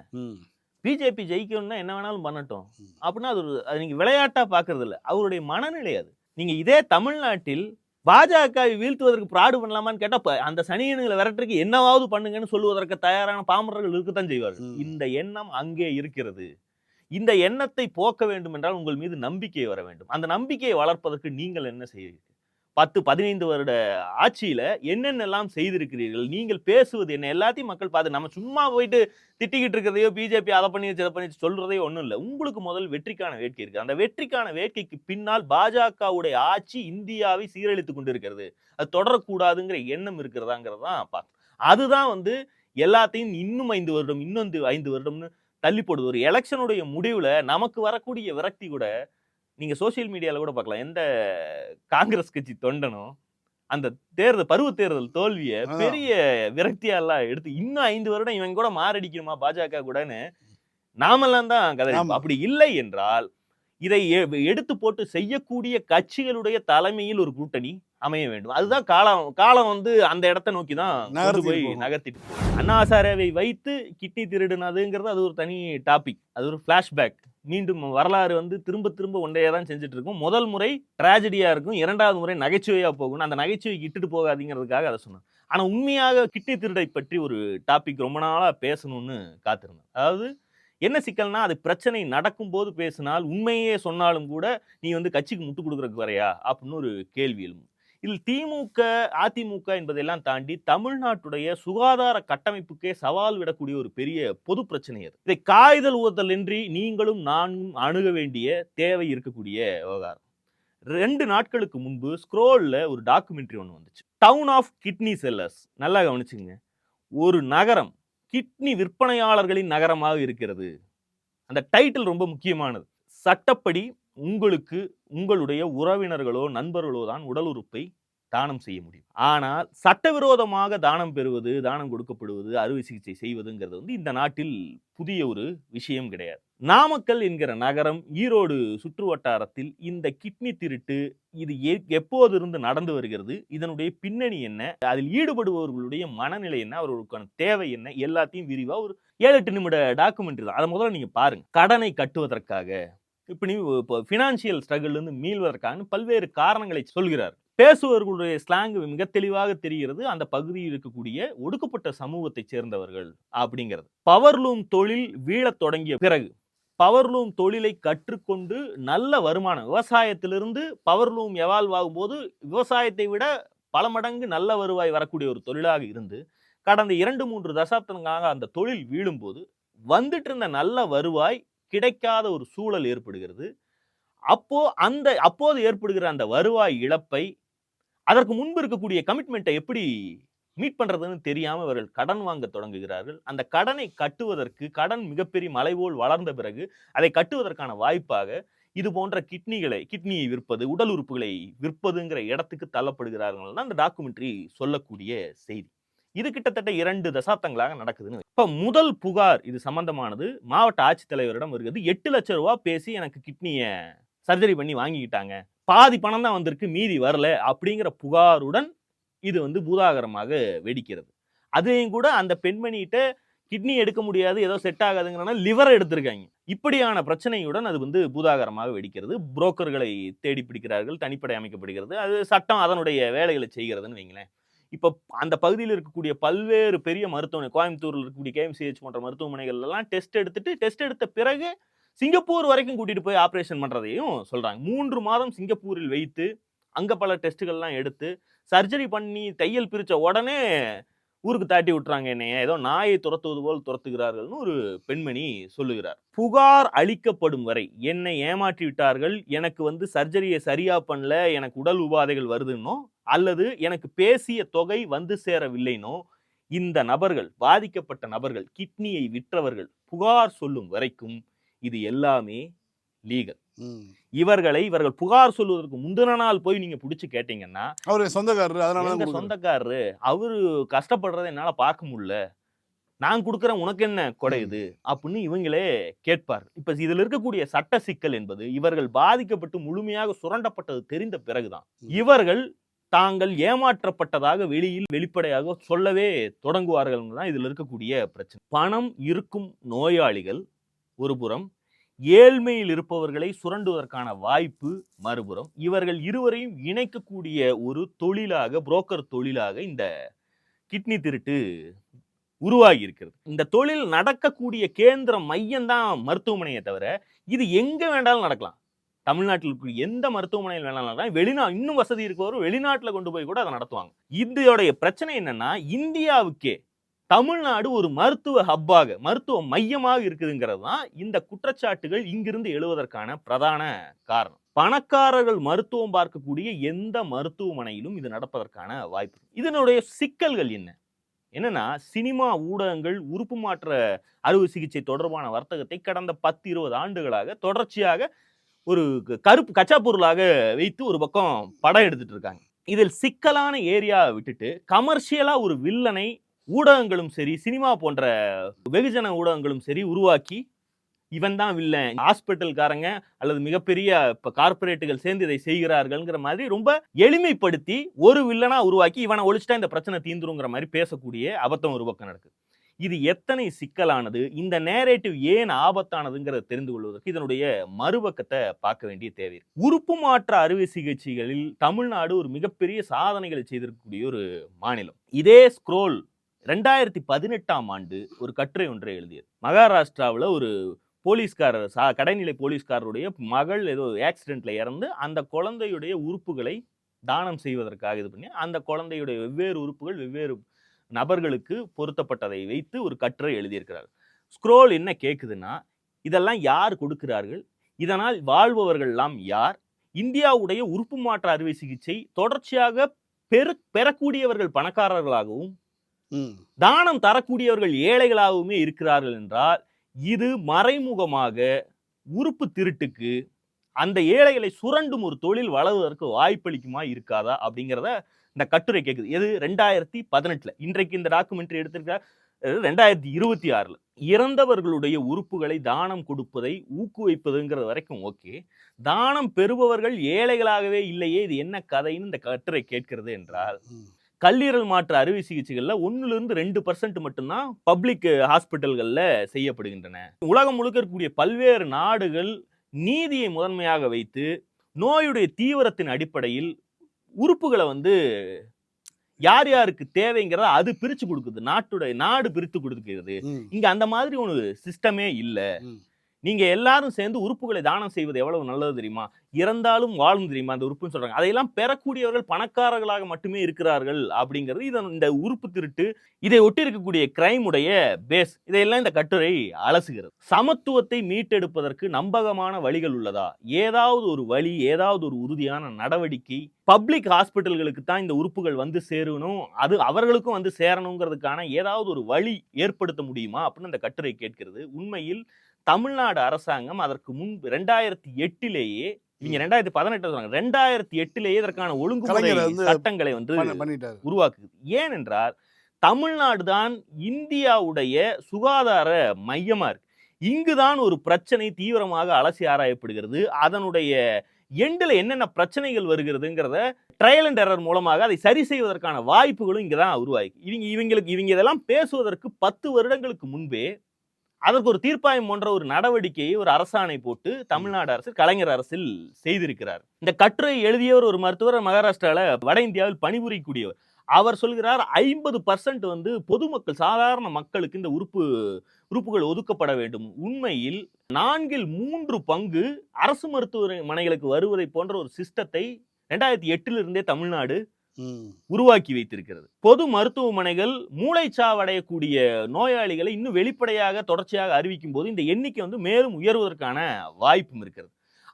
பிஜேபி ஜெயிக்கணும்னா என்ன வேணாலும் பண்ணட்டும் அப்படின்னா அது நீங்க விளையாட்டா பாக்குறது இல்லை, அவருடைய மனநிலை அது. நீங்க இதே தமிழ்நாட்டில் பாஜகவை வீழ்த்துவதற்கு பிராடு பண்ணலாமான்னு கேட்டா, அந்த சனியன்களை விரட்டுறதுக்கு என்னவாவது பண்ணுங்கன்னு சொல்லுவதற்கு தயாரான பாமரர்கள் இருக்கத்தான் செய்வார்கள். இந்த எண்ணம் அங்கே இருக்கிறது. இந்த எண்ணத்தை போக்க வேண்டும் என்றால் உங்கள் மீது நம்பிக்கை வர வேண்டும். அந்த நம்பிக்கையை வளர்ப்பதற்கு நீங்கள் என்ன செய்வீர்கள்? 10-15 வருட ஆட்சியில என்னென்னலாம் செய்திருக்கிறீர்கள்? நீங்கள் பேசுவது என்ன? எல்லாத்தையும் மக்கள் பார்த்து, நம்ம சும்மா போயிட்டு திட்டிக்கிட்டு இருக்கிறதையோ பிஜேபி அதை பண்ணி இதை பண்ணி சொல்றதையோ ஒன்றும் இல்லை. உங்களுக்கு முதல் வெற்றிக்கான வேட்கை இருக்கு. அந்த வெற்றிக்கான வேட்கைக்கு பின்னால் பாஜகவுடைய ஆட்சி இந்தியாவை சீரழித்துக் கொண்டிருக்கிறது, அது தொடரக்கூடாதுங்கிற எண்ணம் இருக்கிறதாங்கிறது தான் பார்க்கணும். அதுதான் எல்லாத்தையும் இன்னும் 5 வருடம், இன்னும் 5 வருடம்னு தள்ளி போடுது. ஒரு எலெக்ஷனுடைய முடிவுல நமக்கு வரக்கூடிய விரக்தி கூட நீங்க சோசியல் மீடியால கூட பார்க்கலாம். எந்த காங்கிரஸ் கட்சி தொண்டனும் அந்த பருவ தேர்தல் தோல்விய பெரிய விரக்தியா எல்லாம் எடுத்து இன்னும் 5 வருடம் இவங்க கூட மாரடிக்கணுமா பாஜக கூடன்னு நாமெல்லாம் தான் கதை. அப்படி இல்லை என்றால் இதை எடுத்து போட்டு செய்யக்கூடிய கட்சிகளுடைய தலைமையில் ஒரு கூட்டணி அமைய வேண்டும். அதுதான் காலம் அந்த இடத்தை நோக்கி தான் போய் நகர்த்திட்டு. அண்ணா ஹசாரேவை வைத்து கிட்னி திருடுனதுங்கிறது அது ஒரு தனி டாபிக், அது ஒரு பிளாஷ்பேக். மீண்டும் வரலாறு திரும்ப திரும்ப ஒன்றையே தான் செஞ்சுட்டு இருக்கும். முதல் முறை டிராஜடியா இருக்கும், 2வது முறை நகைச்சுவையா போகும். அந்த நகைச்சுவைக்கு இட்டுட்டு போகாதீங்கிறதுக்காக அதை சொன்னேன். ஆனா உண்மையாக கிட்னி திருடை பற்றி ஒரு டாபிக் ரொம்ப நாளா பேசணும்னு காத்திருந்தேன். அதாவது என்ன சிக்கல்னா, அது பிரச்சனை நடக்கும் போது பேசினால் உண்மையே சொன்னாலும் கூட நீ கட்சிக்கு முட்டு கொடுக்கறதுக்கு வரையா அப்படின்னு ஒரு கேள்வி எழும். இதில் திமுக அதிமுக என்பதெல்லாம் தாண்டி தமிழ்நாட்டுடைய சுகாதார கட்டமைப்புக்கே சவால் விடக்கூடிய ஒரு பெரிய பொது பிரச்சனை அது. இதை காய்தல் ஊதல் இன்றி நீங்களும் நானும் அணுக வேண்டிய தேவை இருக்கக்கூடிய விவகாரம். 2 நாட்களுக்கு முன்பு ஸ்க்ரோல்ல ஒரு டாக்குமெண்ட்ரி ஒன்று வந்துச்சு, டவுன் ஆஃப் கிட்னி செல்லர்ஸ். நல்லா கவனிச்சுங்க, ஒரு நகரம் கிட்னி விற்பனையாளர்களின் நகரமாக இருக்கிறது. அந்த டைட்டில் ரொம்ப முக்கியமானது. சட்டப்படி உங்களுக்கு உங்களுடைய உறவினர்களோ நண்பர்களோ தான் உடல் உறுப்பை தானம் செய்ய முடியும். ஆனால் சட்டவிரோதமாக தானம் பெறுவது, தானம் கொடுக்கப்படுவது, அறுவை சிகிச்சை செய்வதுங்கிறது இந்த நாட்டில் புதிய ஒரு விஷயம் கிடையாது. நாமக்கல் என்கிற நகரம், ஈரோடு சுற்று வட்டாரத்தில் இந்த கிட்னி திருட்டு இது எப்போதிருந்து நடந்து வருகிறது, இதனுடைய பின்னணி என்ன, அதில் ஈடுபடுபவர்களுடைய மனநிலை என்ன, அவர்களுக்கான தேவை என்ன, எல்லாத்தையும் விரிவா ஒரு 7-8 நிமிட டாக்குமெண்ட்ரி தான். அதை முதல்ல நீங்க பாருங்க. கடனை கட்டுவதற்காக, இப்ப நீ பினான்சியல் ஸ்ட்ரகிள் இருந்து மீள்வதற்கான பல்வேறு காரணங்களை சொல்கிறார். பேசுபவர்களுடைய ஸ்லாங் மிக தெளிவாக தெரிகிறது, அந்த பகுதியில் இருக்கக்கூடிய ஒடுக்கப்பட்ட சமூகத்தை சேர்ந்தவர்கள் அப்படிங்கிறது. பவர்லூம் தொழில் வீழத் தொடங்கிய பிறகு பவர்லூம் தொழிலை கற்றுக்கொண்டு நல்ல வருமானம், விவசாயத்திலிருந்து பவர்லூம் எவால்வ் ஆகும் போது விவசாயத்தை விட பல மடங்கு நல்ல வருவாய் வரக்கூடிய ஒரு தொழிலாக இருந்து கடந்த 2-3 தசாப்தங்களாக அந்த தொழில் வீழும்போது வந்துட்டு இருந்த நல்ல வருவாய் கிடைக்காத ஒரு சூழல் ஏற்படுகிறது. அப்போது ஏற்படுகிற அந்த வருவாய் இழப்பை அதற்கு முன்பு இருக்கக்கூடிய கமிட்மெண்ட்டை எப்படி மீட் பண்றதுன்னு தெரியாம இவர்கள் கடன் வாங்க தொடங்குகிறார்கள். அந்த கடனை கட்டுவதற்கு கடன் மிகப்பெரிய மலை போல் வளர்ந்த பிறகு அதை கட்டுவதற்கான வாய்ப்பாக இது போன்ற கிட்னியை விற்பது, உடல் உறுப்புகளை விற்பதுங்கிற இடத்துக்கு தள்ளப்படுகிறார்கள் தான் அந்த டாக்குமெண்ட்ரி சொல்லக்கூடிய செய்தி. இது கிட்டத்தட்ட 2 தசாப்தங்களாக நடக்குதுன்னு. இப்ப முதல் புகார் இது சம்பந்தமானது மாவட்ட ஆட்சித்தலைவரிடம் வருகிறது. 8 லட்சம் ரூபாய் பேசி எனக்கு கிட்னியை சர்ஜரி பண்ணி வாங்கிக்கிட்டாங்க, பாதி பணம் தான் வந்திருக்கு, மீதி வரல அப்படிங்கிற புகாருடன் இது பூதாகரமாக வெடிக்கிறது. அதையும் கூட அந்த பெண்மணிகிட்ட கிட்னி எடுக்க முடியாது, ஏதோ செட் ஆகாதுங்கிறனால லிவர் எடுத்திருக்காங்க. இப்படியான பிரச்சனையுடன் அது பூதாகரமாக வெடிக்கிறது. புரோக்கர்களை தேடி பிடிக்கிறார்கள், தனிப்படை அமைக்கப்படுகிறது. அது சட்டம் அதனுடைய வேலைகளை செய்கிறதுன்னு வைங்களேன். இப்போ அந்த பகுதியில் இருக்கக்கூடிய பல்வேறு பெரிய மருத்துவமனை, கோயம்புத்தூர்ல இருக்கக்கூடிய KMCH போன்ற மருத்துவமனைகள் எல்லாம் டெஸ்ட் எடுத்த பிறகு சிங்கப்பூர் வரைக்கும் கூட்டிட்டு போய் ஆபரேஷன் பண்றதையும் சொல்றாங்க. 3 மாதம் சிங்கப்பூரில் வைத்து அங்க பல டெஸ்ட்டுகள்லாம் எடுத்து சர்ஜரி பண்ணி தையல் பிரிச்ச உடனே ஊருக்கு தாட்டி விட்டுறாங்க. என்னைய ஏதோ நாயை துரத்துவது போல் துரத்துகிறார்கள்னு ஒரு பெண்மணி சொல்லுகிறார். புகார் அளிக்கப்படும் வரை என்னை ஏமாற்றி விட்டார்கள், எனக்கு சர்ஜரியை சரியா பண்ணல, எனக்கு உடல் உபாதைகள் வருதுன்னோ அல்லது எனக்கு பேசிய தொகை சேரவில்லைனோ இந்த நபர்கள், பாதிக்கப்பட்ட நபர்கள், கிட்னியை விற்றவர்கள் புகார் சொல்லும் வரைக்கும் இது எல்லாமே லீகல். இவர்கள் புகார் சொல்வதற்கு முந்தின நாள் போய் நீங்க புடிச்சு கேட்டீங்கன்னா அவரு சொந்தக்காரரு, அவரு கஷ்டப்படுறதை என்னால பார்க்க முடியல, நான் கொடுக்குறேன் உனக்கு என்ன குறையுது அப்படின்னு இவங்களே கேட்பார். இப்ப இதுல இருக்கக்கூடிய சட்ட சிக்கல் என்பது இவர்கள் பாதிக்கப்பட்டு முழுமையாக சுரண்டப்பட்டது தெரிந்த பிறகுதான் இவர்கள் தாங்கள் ஏமாற்றப்பட்டதாக வெளிப்படையாக சொல்லவே தொடங்குவார்கள் தான் இதுல இருக்கக்கூடிய பிரச்சனை. பணம் இருக்கும் நோயாளிகள் ஒருபுறம், ஏழ்மையில் இருப்பவர்களை சுரண்டுவதற்கான வாய்ப்பு மறுபுறம். இவர்கள் இருவரையும் இணைக்கக்கூடிய ஒரு தொழிலாக, புரோக்கர் தொழிலாக இந்த கிட்னி திருட்டு உருவாகி இருக்கிறது. இந்த தொழில் நடக்கக்கூடிய கேந்திர மையம் தான் மருத்துவமனையை தவிர இது எங்க வேண்டாலும் நடக்கலாம். தமிழ்நாட்டில் இருக்கிற எந்த மருத்துவமனையில் வேணாலும் நடக்கலாம். இன்னும் வசதி இருக்கவரும் வெளிநாட்டுல கொண்டு போய் கூட அதை நடத்துவாங்க. இதோடைய பிரச்சனை என்னன்னா, இந்தியாவுக்கே தமிழ்நாடு ஒரு மருத்துவ ஹப்பாக, மருத்துவ மையமாக இருக்குதுங்கிறது தான் இந்த குற்றச்சாட்டுகள் இங்கிருந்து எழுவதற்கான பிரதான காரணம். பணக்காரர்கள் மருத்துவம் பார்க்கக்கூடிய எந்த மருத்துவமனையிலும் இது நடப்பதற்கான வாய்ப்பு. இதனுடைய சிக்கல்கள் என்னன்னா, சினிமா ஊடகங்கள் உறுப்பு மாற்ற அறுவை சிகிச்சை தொடர்பான வர்த்தகத்தை கடந்த 10-20 ஆண்டுகளாக தொடர்ச்சியாக ஒரு கச்சா பொருளாக வைத்து ஒரு பக்கம் படம் எடுத்துட்டு இருக்காங்க. இதில் சிக்கலான ஏரியா விட்டுட்டு கமர்ஷியலா ஒரு வில்லனை ஊடகங்களும் சரி, சினிமா போன்ற வெகுஜன ஊடகங்களும் சரி உருவாக்கி, இவன் தான் வில்லன், ஹாஸ்பிட்டல்காரங்க அல்லது மிகப்பெரிய கார்பரேட்டுகள் சேர்ந்து இதை செய்கிறார்கள்ங்கிற மாதிரி ரொம்ப எளிமைப்படுத்தி ஒரு வில்லனா உருவாக்கி இவனை ஒழிச்சிட்டா இந்த பிரச்சனை தீந்துருங்கிற மாதிரி பேசக்கூடிய அபத்தம் ஒரு பக்கம் நடக்குது. இது எத்தனை சிக்கலானது, இந்த நேரேட்டிவ் ஏன் ஆபத்தானதுங்கிறத தெரிந்து கொள்வதற்கு இதனுடைய மறுபக்கத்தை பார்க்க வேண்டிய தேவை. உறுப்பு மாற்ற அறுவை சிகிச்சைகளில் தமிழ்நாடு ஒரு மிகப்பெரிய சாதனைகளை செய்திருக்கக்கூடிய ஒரு மாநிலம். இதே ஸ்க்ரோல் 2018ஆம் ஆண்டு ஒரு கட்டுரை ஒன்றை எழுதியது. மகாராஷ்டிராவில் ஒரு போலீஸ்காரர், கடைநிலை போலீஸ்காரருடைய மகள் ஏதோ ஆக்சிடென்ட்ல இறந்து அந்த குழந்தையுடைய உறுப்புகளை தானம் செய்வதற்காக இது பண்ணி அந்த குழந்தையுடைய வெவ்வேறு உறுப்புகள் வெவ்வேறு நபர்களுக்கு பொருத்தப்பட்டதை வைத்து ஒரு கட்டுரை எழுதியிருக்கிறார். ஸ்க்ரோல் என்ன கேட்குதுன்னா, இதெல்லாம் யார் கொடுக்கிறார்கள், இதனால் வாழ்பவர்கள் எல்லாம் யார், இந்தியாவுடைய உறுப்பு மாற்ற அறுவை சிகிச்சை தொடர்ச்சியாக பெறக்கூடியவர்கள் பணக்காரர்களாகவும் தானம் தரக்கூடியவர்கள் ஏழைகளாகவுமே இருக்கிறார்கள் என்றால் இது மறைமுகமாக உறுப்பு திருட்டுக்கு, அந்த ஏழைகளை சுரண்டும் ஒரு தொழில் வளர்வதற்கு வாய்ப்பளிக்குமா இருக்காதா அப்படிங்கிறத இந்த கட்டுரை கேட்குது. எது 2018. இன்றைக்கு இந்த டாக்குமெண்ட்ரி எடுத்திருக்க 2026. இறந்தவர்களுடைய உறுப்புகளை தானம் கொடுப்பதை ஊக்குவிப்பதுங்கிறது வரைக்கும் ஓகே. தானம் பெறுபவர்கள் ஏழைகளாகவே இல்லையே, இது என்ன கதைன்னு இந்த கட்டுரை கேட்கிறது என்றால், கல்லீரல் மாற்று அறுவை சிகிச்சைகள்ல 1-2% மட்டும்தான் பப்ளிக் ஹாஸ்பிட்டல்கள்ல செய்யப்படுகின்றன. உலகம் முழுக்க இருக்கக்கூடிய பல்வேறு நாடுகள் நீதியை முதன்மையாக வைத்து நோயுடைய தீவிரத்தின் அடிப்படையில் உறுப்புகளை யார் யாருக்கு தேவைங்கிறத அது பிரிச்சு கொடுக்குது. நாடு பிரித்து கொடுக்கிறது. இங்க அந்த மாதிரி ஒரு சிஸ்டமே இல்ல. நீங்க எல்லாரும் சேர்ந்து உறுப்புகளை தானம் செய்வது எவ்வளவு நல்லது தெரியுமா? இறந்தாலும் வாழும் தெரியுமா அந்த உறுப்புன்னு சொல்றாங்க. அதையெல்லாம் பெறக்கூடியவர்கள் பணக்காரர்களாக மட்டுமே இருக்கிறார்கள் அப்படிங்கிறது இந்த உறுப்பு திருட்டு, இதை ஒட்டி இருக்கக்கூடிய கிரைம் உடைய பேஸ். இதையெல்லாம் இந்த கட்டுரை அலசுகிறது. சமத்துவத்தை மீட்டெடுப்பதற்கு நம்பகமான வழிகள் உள்ளதா? ஏதாவது ஒரு வழி, ஏதாவது ஒரு உறுதியான நடவடிக்கை பப்ளிக் ஹாஸ்பிட்டல்களுக்கு தான் இந்த உறுப்புகள் வந்து சேரணும், அது அவர்களுக்கும் வந்து சேரணுங்கிறதுக்கான ஏதாவது ஒரு வழி ஏற்படுத்த முடியுமா அப்படின்னு இந்த கட்டுரை கேட்கிறது. உண்மையில் தமிழ்நாடு அரசாங்கம் அதற்கு முன்பு 2008 இவங்க 2018 சொல்றாங்க, 2008 இதற்கான ஒழுங்குமுறை சட்டங்களை வந்து உருவாக்குது. ஏனென்றால் தமிழ்நாடு தான் இந்தியாவுடைய சுகாதார மையமா இருக்கு. இங்குதான் ஒரு பிரச்சனை தீவிரமாக அலசி ஆராயப்படுகிறது. அதனுடைய எண்டில் என்னென்ன பிரச்சனைகள் வருகிறதுங்கிறத ட்ரையல் அண்ட் எரர் மூலமாக அதை சரி செய்வதற்கான வாய்ப்புகளும் இங்கதான் உருவாகி. இவங்க இதெல்லாம் பேசுவதற்கு 10 வருடங்களுக்கு முன்பே அதற்கு ஒரு தீர்ப்பாயம் போன்ற ஒரு நடவடிக்கையை ஒரு அரசாணை போட்டு தமிழ்நாடு அரசு கலைஞர் அரசில் செய்திருக்கிறார். இந்த கட்டுரை எழுதியவர் ஒரு மருத்துவர், மகாராஷ்டிரால வட இந்தியாவில் பணிபுரியக்கூடியவர். அவர் சொல்கிறார் 50% வந்து பொதுமக்கள் சாதாரண மக்களுக்கு இந்த உறுப்புகள் ஒதுக்கப்பட வேண்டும். உண்மையில் 4/3 பங்கு அரசு மருத்துவமனைகளுக்கு வருவதை போன்ற ஒரு சிஸ்டத்தை 2008 இருந்தே தமிழ்நாடு உருவாக்கி வைத்திருக்கிறது. பொது மருத்துவமனைகள் மூளைச்சாவடையக்கூடிய நோயாளிகளை இன்னும் வெளிப்படையாக தொடர்ச்சியாக அறிவிக்கும் போது இந்த எண்ணிக்கை வந்து மேலும் உயர்வதற்கான வாய்ப்பும் இருக்கிறது.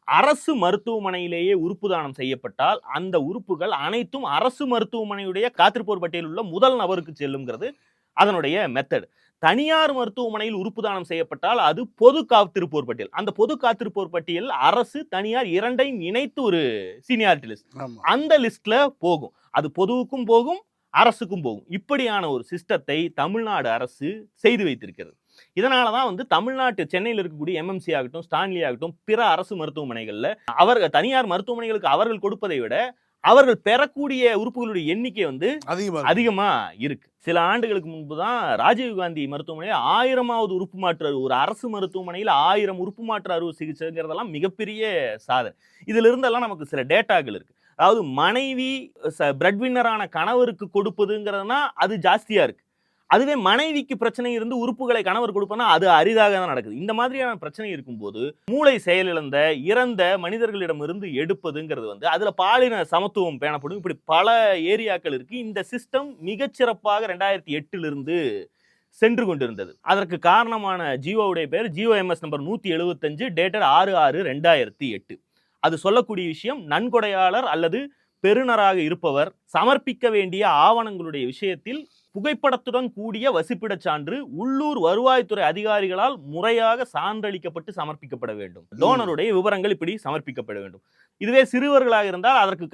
அரசு மருத்துவமனையிலேயே உறுப்பு தானம் செய்யப்பட்டால் அந்த உறுப்புகள் அனைத்தும் அரசு மருத்துவமனையுடைய காத்திருப்போர் பட்டியலில் உள்ள முதல் நபருக்கு செல்லுங்கிறது அதனுடைய மெத்தட். தனியார் மருத்துவமனையில் உறுப்பு தானம் செய்யப்பட்டால் அது பொது காத்திருப்போர் பட்டியல். அந்த பொது காத்திருப்போர் பட்டியல் அரசு தனியார் இரண்டையும் இணைத்து ஒரு சீனியாரிட்டி லிஸ்ட், அந்த லிஸ்ட்ல போகும். அது பொதுவுக்கும் போகும், அரசுக்கும் போகும். இப்படியான ஒரு சிஸ்டத்தை தமிழ்நாடு அரசு செய்து வைத்திருக்கிறது. இதனாலதான் வந்து தமிழ்நாட்டு சென்னையில் இருக்கக்கூடிய எம்எம்சி ஆகட்டும், ஸ்டான்லி ஆகட்டும், பிற அரசு மருத்துவமனைகள்ல அவர்கள் தனியார் மருத்துவமனைகளுக்கு அவர்கள் கொடுப்பதை விட அவர்கள் பெறக்கூடிய உறுப்புகளுடைய எண்ணிக்கை வந்து அதிகமா இருக்கு. சில ஆண்டுகளுக்கு முன்பு தான் ராஜீவ்காந்தி மருத்துவமனையில் 1000வது உறுப்பு மாற்று ஒரு அரசு மருத்துவமனையில் 1000 உறுப்பு மாற்று அறுவை சிகிச்சைங்கிறதெல்லாம் மிகப்பெரிய சாதனை. இதுல இருந்தெல்லாம் நமக்கு சில டேட்டாக்கள் இருக்கு. அதாவது மனைவி பிரெட் வின்னரான கணவருக்கு கொடுப்பதுங்கிறதுனா அது ஜாஸ்தியா இருக்கு. அதுவே மனைவிக்கு பிரச்சனை இருந்து உறுப்புகளை கணவர் கொடுப்பனா அது அரிதாக தான் நடக்குது. இந்த மாதிரியான பிரச்சனை இருக்கும்போது மூளை செயலிழந்த இறந்த மனிதர்களிடமிருந்து எடுப்பதுங்கிறது வந்து அதுல பாலின சமத்துவம் பேணப்படும். இப்படி பல ஏரியாக்கள் இருக்கு. இந்த சிஸ்டம் மிகச்சிறப்பாக 2008 இருந்து சென்று கொண்டிருந்தது. அதற்கு காரணமான ஜியோவுடைய பேர் ஜிஓஎம்எஸ் நம்பர் 175 டேட்டட் 6/6/2008. அது சொல்லக்கூடிய விஷயம், நன்கொடையாளர் அல்லது பெறுநராக இருப்பவர் சமர்ப்பிக்க வேண்டிய ஆவணங்களுடைய விஷயத்தில் புகைப்படத்துடன் கூடிய வசிப்பிடச் சான்று உள்ளூர் வருவாய்த்துறை அதிகாரிகளால் முறையாக சான்றளிக்கப்பட்டு சமர்ப்பிக்கப்பட வேண்டும். டோனருடைய விவரங்கள் இப்படி சமர்ப்பிக்கப்பட வேண்டும். இதுவே சிறுவர்களாக இருந்தால் அதற்கு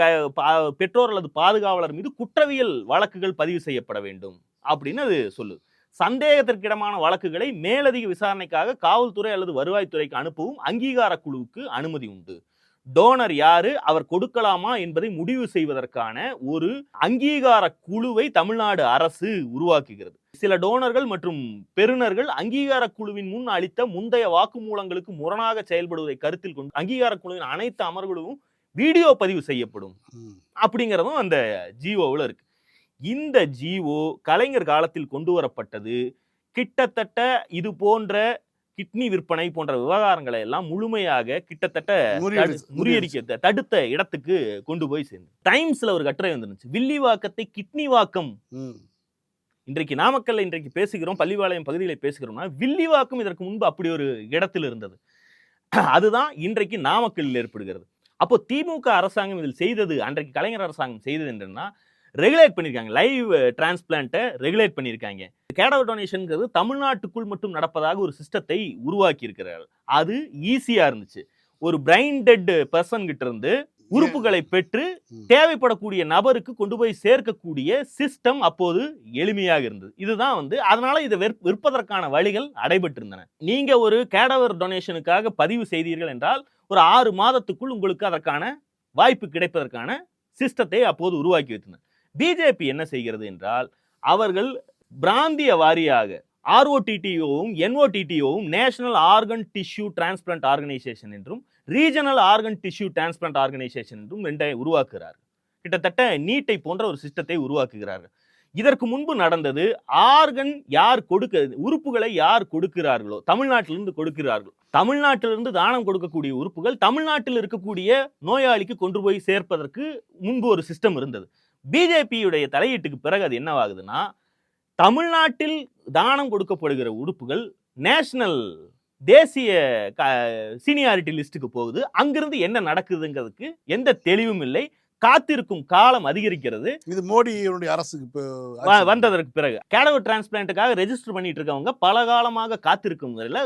பெற்றோர் அல்லது பாதுகாவலர் மீது குற்றவியல் வழக்குகள் பதிவு செய்யப்பட வேண்டும் அப்படின்னு அது சொல்லுது. சந்தேகத்திற்கிடமான வழக்குகளை மேலதிக விசாரணைக்காக காவல்துறை அல்லது வருவாய்த்துறைக்கு அனுப்பவும் அங்கீகார குழுவுக்கு அனுமதி உண்டு. டோனர் யாரு, அவர் கொடுக்கலாமா என்பதை முடிவு செய்வதற்கான ஒரு அங்கீகார குழுவை தமிழ்நாடு அரசு உருவாக்குகிறது. சில டோனர்கள் மற்றும் பெறுநர்கள் அங்கீகார குழுவின் முன் அளித்த முந்தைய வாக்குமூலங்களுக்கு முரணாக செயல்படுவதை கருத்தில் கொண்டு அங்கீகார குழுவின் அனைத்து அமர்வுகளும் வீடியோ பதிவு செய்யப்படும் அப்படிங்கிறதும் அந்த ஜிஓவில் இருக்கு. இந்த ஜிஓ கலைஞர் காலத்தில் கொண்டு வரப்பட்டது. கிட்டத்தட்ட இது போன்ற கிட்னி விற்பனை போன்ற விவகாரங்களை எல்லாம் முழுமையாக கிட்டத்தட்ட முறியடிக்க தடுத்த இடத்துக்கு கொண்டு போய் சேர்ந்து. டைம்ஸ்ல ஒரு கட்டுரை வந்துருந்துச்சு, வில்லிவாக்கத்தை கிட்னி வாக்கம். இன்றைக்கு நாமக்கல்ல இன்றைக்கு பேசுகிறோம், பள்ளிவாளையம் பகுதிகளை பேசுகிறோம்னா வில்லிவாக்கம் இதற்கு முன்பு அப்படி ஒரு இடத்தில் இருந்தது. அதுதான் இன்றைக்கு நாமக்கல்லில் ஏற்படுகிறது. அப்போ திமுக அரசாங்கம் இதில் செய்தது, அன்றைக்கு கலைஞர் அரசாங்கம் செய்தது என்னன்னா ரெகுலேட் பண்ணியிருக்காங்க. லைவ் டிரான்ஸ்பிளான்ட்டை ரெகுலேட் பண்ணியிருக்காங்க. கேடவர் டொனேஷன்ங்கிறது தமிழ்நாட்டுக்குள் மட்டும் நடப்பதாக ஒரு சிஸ்டத்தை உருவாக்கி இருக்கிறார். அது ஈஸியா இருந்துச்சு. ஒரு பிரைன் டெட் பர்சன் கிட்ட இருந்து உறுப்புகளை பெற்று தேவைப்படக்கூடிய நபருக்கு கொண்டு போய் சேர்க்கக்கூடிய சிஸ்டம் அப்போது எளிமையாக இருந்தது. இதுதான் வந்து அதனால இதை விற்பதற்கான வழிகள் அடைபட்டு இருந்தன. நீங்க ஒரு கேடவர் டொனேஷனுக்காக பதிவு செய்தீர்கள் என்றால் ஒரு 6 மாதத்துக்குள் உங்களுக்கு அதற்கான வாய்ப்பு கிடைப்பதற்கான சிஸ்டத்தை அப்போது உருவாக்கி வைத்தனர். பிஜேபி என்ன செய்கிறது என்றால் அவர்கள் பிராந்திய வாரியாக ROTTOவும் NOTTOவும் national organ tissue transplant organisation என்றும் regional organ tissue transplant organisation என்றும் 2 உருவாக்குகிறார்கள். கிட்டத்தட்ட நீட்டை போன்ற ஒரு சிஸ்டத்தை உருவாக்குகிறார்கள். இதற்கு முன்பு நடந்தது ஆர்கன் யார் உறுப்புகளை யார் கொடுக்கிறார்களோ தமிழ்நாட்டிலிருந்து கொடுக்கிறார்களோ, தமிழ்நாட்டிலிருந்து தானம் கொடுக்கக்கூடிய உறுப்புகள் தமிழ்நாட்டில் இருக்கக்கூடிய நோயாளிக்கு கொண்டு போய் சேர்ப்பதற்கு முன்பு ஒரு சிஸ்டம் இருந்தது. பிஜேபியுடைய தலையீட்டுக்கு பிறகு அது என்னவாகுதுன்னா, தமிழ்நாட்டில் தானம் கொடுக்கப்படுகிற உறுப்புகள் நேஷனல் தேசிய சீனியாரிட்டி லிஸ்டுக்கு போகுது. அங்கிருந்து என்ன நடக்குதுங்கிறதுக்கு எந்த தெளிவும் இல்லை. காத்திருக்கும் காலம் அதிகரிக்கிறது. இது மோடியுடைய அரசுக்கு வந்ததற்கு பிறகு கேடவர் டிரான்ஸ்பிளான்ட்டுக்காக ரெஜிஸ்டர் பண்ணிட்டு இருக்கவங்க பல காலமாக காத்திருக்கும் வரையில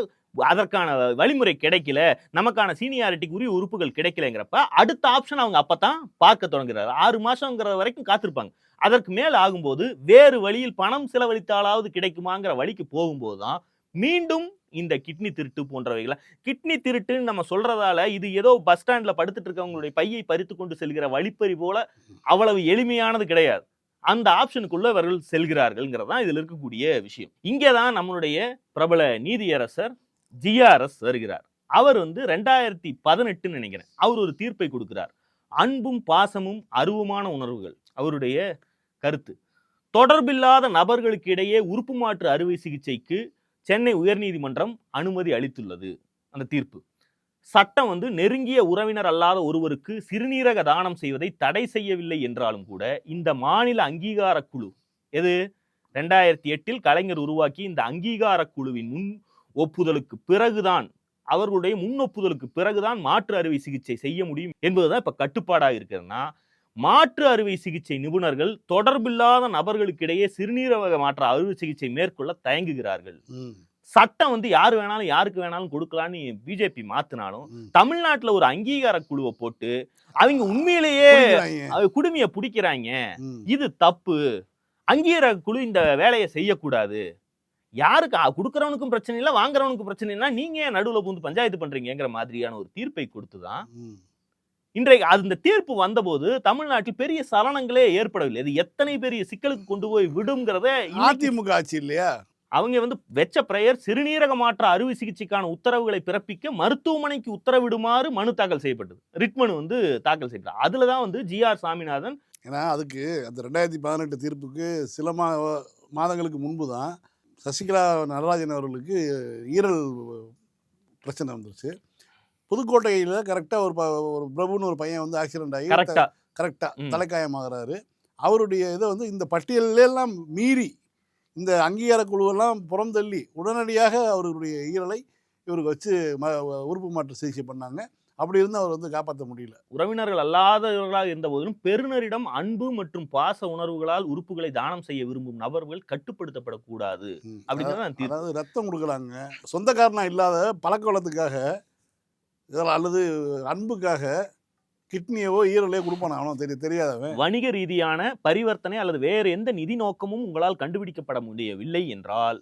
அதற்கான வழிமுறை கிடைக்கல, நமக்கான சீனியாரிட்டிக்கு உரிய உறுப்புகள் கிடைக்கலங்கிறப்ப அடுத்த ஆப்ஷன் அவங்க அப்பதான் பார்க்க தொடங்குறாரு. 6 மாசங்கிற வரைக்கும் காத்திருப்பாங்க. அதற்கு மேல் ஆகும்போது வேறு வழியில் பணம் செலவழித்தாலாவது கிடைக்குமாங்கிற வழிக்கு போகும்போது தான் மீண்டும் இந்த கிட்னி திருட்டு போன்றவைகளை, கிட்னி திருட்டுன்னு நம்ம சொல்றதால இது ஏதோ பஸ் ஸ்டாண்ட்ல படுத்துட்டு இருக்கவங்களுடைய பையை பறித்து கொண்டு செல்கிற வழிப்பறி போல அவ்வளவு எளிமையானது கிடையாது. அந்த ஆப்ஷனுக்குள்ள இவர்கள் செல்கிறார்கள்ங்கிறதான் இதுல இருக்கக்கூடிய விஷயம். இங்கேதான் நம்மளுடைய பிரபல நீதியரசர் ஜிஆர்எஸ் வருகிறார். அவர் 2018 நினைக்கிறேன் அவர் ஒரு தீர்ப்பை கொடுக்கிறார். அன்பும் பாசமும் அருவமான உணர்வுகள் அவருடைய கருத்து. தொடர்பில்லாத நபர்களுக்கு இடையே உறுப்பு மாற்று அறுவை சிகிச்சைக்கு சென்னை உயர்நீதிமன்றம் அனுமதி அளித்துள்ளது. அந்த தீர்ப்பு சட்டம் நெருங்கிய உறவினர் அல்லாத ஒருவருக்கு சிறுநீரக தானம் செய்வதை தடை செய்யவில்லை என்றாலும் கூட இந்த மாநில அங்கீகார குழு 2008 கலைஞர் உருவாக்கி இந்த அங்கீகார குழுவின் முன் ஒப்புதலுக்கு பிறகுதான், அவர்களுடைய முன் ஒப்புதலுக்கு பிறகுதான் மாற்று அறுவை சிகிச்சை செய்ய முடியும் என்பதுதான் இப்ப கட்டுப்பாடாக இருக்கிறதுனா, மாற்று அறுவை சிகிச்சை நிபுணர்கள் தொடர்பில்லாத நபர்களுக்கு இடையே சிறுநீரக மாற்று அறுவை சிகிச்சை மேற்கொள்ள தயங்குகிறார்கள். சட்டம் யாரு வேணாலும் யாருக்கு வேணாலும் கொடுக்கலான்னு பிஜேபி மாத்தினாலும் தமிழ்நாட்டுல ஒரு அங்கீகார குழுவை போட்டு அவங்க உண்மையிலேயே குடுமையை பிடிக்கிறாங்க. இது தப்பு. அங்கீகார குழு இந்த வேலையை செய்யக்கூடாது. யாருக்கு கொடுக்கறவனுக்கும் பிரச்சனை இல்லை, வாங்குறவனுக்கும் பிரச்சனை இல்லை, நீங்க நடுவுல பூந்து பஞ்சாயத்து பண்றீங்கிற மாதிரியான ஒரு தீர்ப்பை கொடுத்துதான் இன்றைக்கு அந்த தீர்ப்பு வந்தபோது தமிழ்நாட்டில் பெரிய சலனங்களே ஏற்படவில்லை. இது எத்தனை பெரிய சிக்கலுக்கு கொண்டு போய் விடுங்கிறத அதிமுக ஆட்சி இல்லையா, அவங்க வெச்ச பிரேயர் சிறுநீரக மாற்று அறுவை சிகிச்சைக்கான உத்தரவுகளை பிறப்பிக்க மருத்துவமனைக்கு உத்தரவிடுமாறு மனு தாக்கல் செய்யப்பட்டது. ரிட் மனு தாக்கல் செய்யப்பட்டது. அதுலதான் ஜிஆர் சாமிநாதன், ஏன்னா அதுக்கு அந்த 2018 தீர்ப்புக்கு சில மாதங்களுக்கு முன்பு தான் சசிகலா நடராஜன் அவர்களுக்கு ஈரல் பிரச்சனை வந்துருச்சு. புதுக்கோட்டையில் கரெக்டாக ஒரு பிரபுன்னு ஒரு பையன் ஆக்சிடென்ட் ஆகி கரெக்டாக தலைக்காயமாகறாரு. அவருடைய இதை இந்த பட்டியலெல்லாம் மீறி இந்த அங்கீகார குழுவெல்லாம் புறந்தள்ளி உடனடியாக அவருடைய ஈரலை இவருக்கு வச்சு உறுப்பு மாற்று சிகிச்சை பண்ணாங்க. அப்படி இருந்து அவர் காப்பாற்ற முடியல. உறவினர்கள் அல்லாதவர்களாக இருந்த போதிலும் பெருநரிடம் அன்பு மற்றும் பாச உணர்வுகளால் உறுப்புகளை தானம் செய்ய விரும்பும் நபர்கள் கட்டுப்படுத்தப்படக்கூடாது. அதாவது ரத்தம் கொடுக்கலாங்க, சொந்தக்காரனா இல்லாத பழக்க வளத்துக்காக அல்லது அன்புக்காக கிட்னியவோ ஈரலையோ கொடுப்பான அவனும் தெரியாதவன். வணிக ரீதியான பரிவர்த்தனை அல்லது வேறு எந்த நிதி நோக்கமும் உங்களால் கண்டுபிடிக்கப்பட முடியவில்லை என்றால்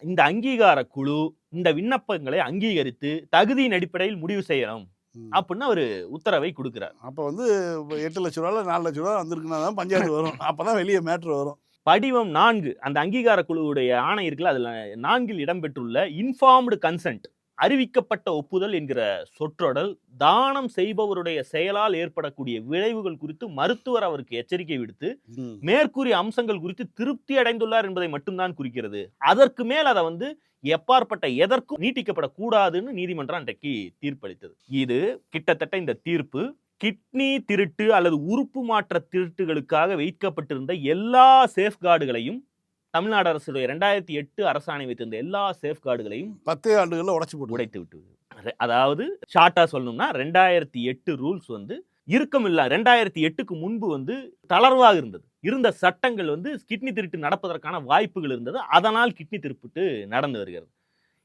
இந்த அங்கீகார குழு இந்த விண்ணப்பங்களை அங்கீகரித்து தகுதியின் அடிப்படையில் முடிவு செய்யணும் அப்படின்னு ஒரு உத்தரவை கொடுக்கிறார். அப்ப 8 லட்சம் ரூபாய் 4 லட்சம் ரூபாய் வந்திருக்குன்னா பஞ்சாயத்து வரும். அப்பதான் வெளியே மேட்ரு வரும். படிவம் 4 அந்த அங்கீகார குழுவுடைய ஆணை இருக்குல்ல, அதுல 4 இடம்பெற்றுள்ள இன்ஃபார்ம்டு கன்சென்ட் அறிவிக்கப்பட்ட ஒப்புதல் என்கிற சொற்றொடல் தானம் செய்பவருடைய செயலால் ஏற்படக்கூடிய விளைவுகள் குறித்து மருத்துவர் அவருக்கு எச்சரிக்கை விடுத்து மேற்கூறிய அம்சங்கள் குறித்து திருப்தி அடைந்துள்ளார் என்பதை மட்டும்தான் குறிக்கிறது. அதற்கு மேல் அதை எப்பாற்பட்ட எதற்கும் நீட்டிக்கப்படக்கூடாதுன்னு நீதிமன்றம் அன்றைக்கு தீர்ப்பளித்தது. இது கிட்டத்தட்ட இந்த தீர்ப்பு கிட்னி திருட்டு அல்லது உறுப்பு மாற்ற திருட்டுகளுக்காக வைக்கப்பட்டிருந்த எல்லா சேஃப்கார்டுகளையும், தமிழ்நாடு அரசுடைய 2008 அரசாணை வைத்திருந்த எல்லா சேஃப்கார்டுகளையும் 10 ஆண்டுகள்ல உடைத்து விட்டு. அதாவது ஷார்ட்டா சொல்லணும்னா 2008 ரூல்ஸ் இருக்கம் இல்ல. 2008க்கு முன்பு தளர்வாக இருந்த சட்டங்கள் கிட்னி திருட்டு நடப்பதற்கான வாய்ப்புகள் இருந்தது. அதனால் கிட்னி திருட்டு நடந்து வருகிறது.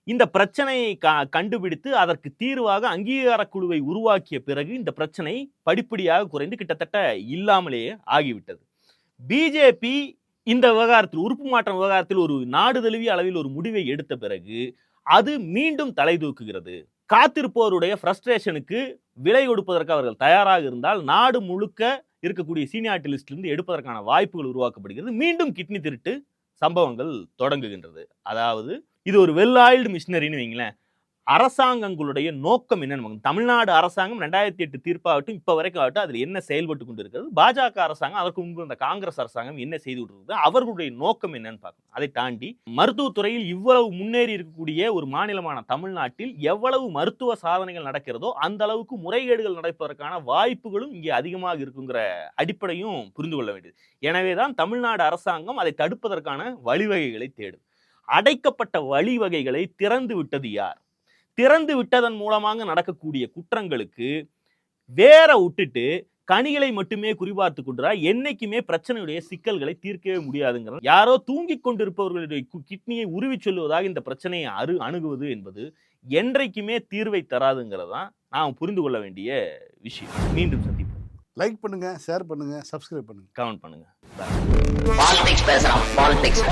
இந்த பிரச்சனையை கண்டுபிடித்து அதற்கு தீர்வாக அங்கீகார குழுவை உருவாக்கிய பிறகு இந்த பிரச்சனை படிப்படியாக குறைந்து கிட்டத்தட்ட இல்லாமலேயே ஆகிவிட்டது. பிஜேபி இந்த விவகாரத்தில், உறுப்பு மாற்றம் விவகாரத்தில் ஒரு நாடு தழுவிய அளவில் ஒரு முடிவை எடுத்த பிறகு அது மீண்டும் தலை தூக்குகிறது. காத்திருப்பவருடைய ஃப்ரஸ்ட்ரேஷனுக்கு விலை கொடுப்பதற்கு அவர்கள் தயாராக இருந்தால் நாடு முழுக்க இருக்கக்கூடிய சீனியாரிட்டி லிஸ்டிலிருந்து எடுப்பதற்கான வாய்ப்புகள் உருவாக்கப்படுகிறது. மீண்டும் கிட்னி திருட்டு சம்பவங்கள் தொடங்குகின்றது. அதாவது இது ஒரு வெல் ஆயில்டு மிஷினரின்னு வைங்களேன். அரசாங்கங்களுடைய நோக்கம் என்னன்னு தமிழ்நாடு அரசாங்கம் 2008 தீர்ப்பாகட்டும் இப்ப வரைக்கும் ஆகட்டும் அதுல என்ன செயல்பட்டு கொண்டு இருக்கிறது, பாஜக அரசாங்கம் அதற்கு முன்பு இந்த காங்கிரஸ் அரசாங்கம் என்ன செய்து கொண்டிருக்கிறது, அவர்களுடைய நோக்கம் என்னன்னு பார்க்கணும். அதை தாண்டி மருத்துவத்துறையில் இவ்வளவு முன்னேறி இருக்கக்கூடிய ஒரு மாநிலமான தமிழ்நாட்டில் எவ்வளவு மருத்துவ சாதனைகள் நடக்கிறதோ அந்த அளவுக்கு முறைகேடுகள் நடப்பதற்கான வாய்ப்புகளும் இங்கே அதிகமாக இருக்குங்கிற அடிப்படையும் புரிந்து கொள்ள வேண்டியது. எனவேதான் தமிழ்நாடு அரசாங்கம் அதை தடுப்பதற்கான வழிவகைகளை தேடும். அடைக்கப்பட்ட வழிவகைகளை திறந்து விட்டது யார்? திறந்து விட்டதன் மூலமாக நடக்கக்கூடிய குற்றங்களுக்கு வேற விட்டுட்டு கனிகளை மட்டுமே குறிபார்த்து கொண்டா என்னைக்குமே பிரச்சனையுடைய சிக்கல்களை தீர்க்கவே முடியாதுங்கிறது. யாரோ தூங்கிக் கொண்டிருப்பவர்களுடைய கிட்னியை உருவி சொல்லுவதாக இந்த பிரச்சனையை அணுகுவது என்பது என்றைக்குமே தீர்வை தராதுங்கிறதான் நாம் புரிந்து கொள்ள வேண்டிய விஷயம். மீண்டும் சந்திப்போம். லைக் பண்ணுங்க, ஷேர் பண்ணுங்க, சப்ஸ்கிரைப் பண்ணுங்க, கமெண்ட் பண்ணுங்க. பாலிடிக்ஸ் பேசுறோம். பாலிடிக்ஸ்